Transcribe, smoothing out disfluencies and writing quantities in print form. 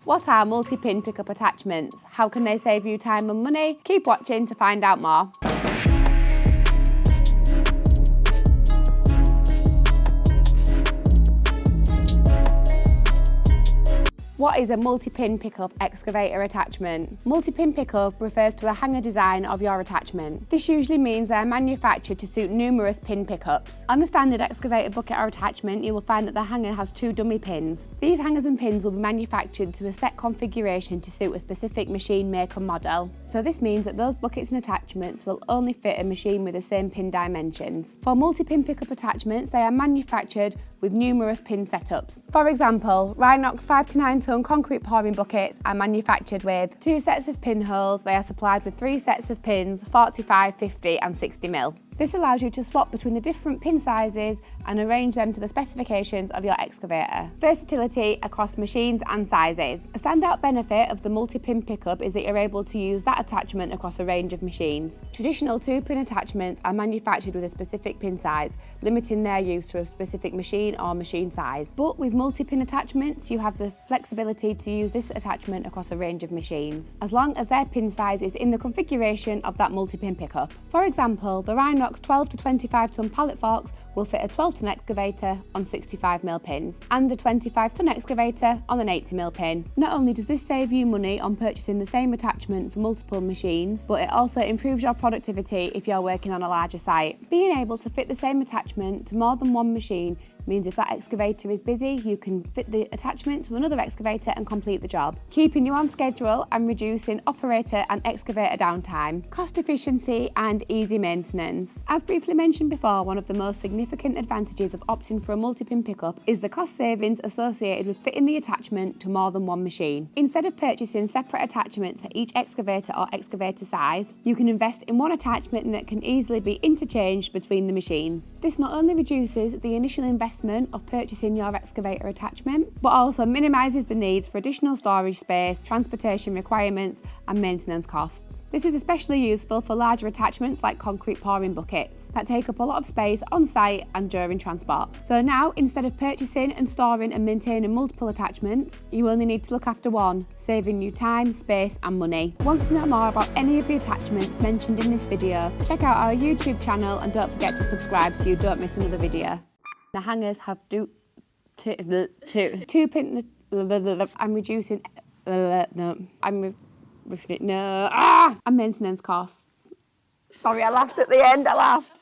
What are multi-pin pickup attachments? How can they save you time and money? Keep watching to find out more. What is a multi-pin pickup excavator attachment? Multi-pin pickup refers to a hanger design of your attachment. This usually means they are manufactured to suit numerous pin pickups. On a standard excavator bucket or attachment, you will find that the hanger has 2 dummy pins. These hangers and pins will be manufactured to a set configuration to suit a specific machine make and model. So this means that those buckets and attachments will only fit a machine with the same pin dimensions. For multi-pin pickup attachments, they are manufactured with numerous pin setups. For example, Rhinox 5 to 9 ton concrete pouring buckets are manufactured with 2 sets of pinholes. They are supplied with 3 sets of pins, 45, 50 and 60mm. This allows you to swap between the different pin sizes and arrange them to the specifications of your excavator. Versatility across machines and sizes. A standout benefit of the multi-pin pickup is that you're able to use that attachment across a range of machines. Traditional 2-pin attachments are manufactured with a specific pin size, limiting their use to a specific machine or machine size. But with multi-pin attachments, you have the flexibility to use this attachment across a range of machines, as long as their pin size is in the configuration of that multi-pin pickup. For example, the Rhinox 12 to 25 ton pallet forks will fit a 12 ton excavator on 65mm pins and a 25 ton excavator on an 80mm pin. Not only does this save you money on purchasing the same attachment for multiple machines, but it also improves your productivity if you're working on a larger site. Being able to fit the same attachment to more than one machine means if that excavator is busy, you can fit the attachment to another excavator and complete the job, keeping you on schedule and reducing operator and excavator downtime, cost efficiency and easy maintenance. As briefly mentioned before, one of the most significant advantages of opting for a multi-pin pickup is the cost savings associated with fitting the attachment to more than one machine. Instead of purchasing separate attachments for each excavator or excavator size, you can invest in one attachment that can easily be interchanged between the machines. This not only reduces the initial investment of purchasing your excavator attachment, but also minimises the needs for additional storage space, transportation requirements and maintenance costs. This is especially useful for larger attachments like concrete pouring buckets that take up a lot of space on site and during transport. So now, instead of purchasing and storing and maintaining multiple attachments, you only need to look after one, saving you time, space and money. Want to know more about any of the attachments mentioned in this video? Check out our YouTube channel and don't forget to subscribe so you don't miss another video. The hangers have two pin. I'm reducing. And maintenance costs. Sorry, I laughed at the end. I laughed.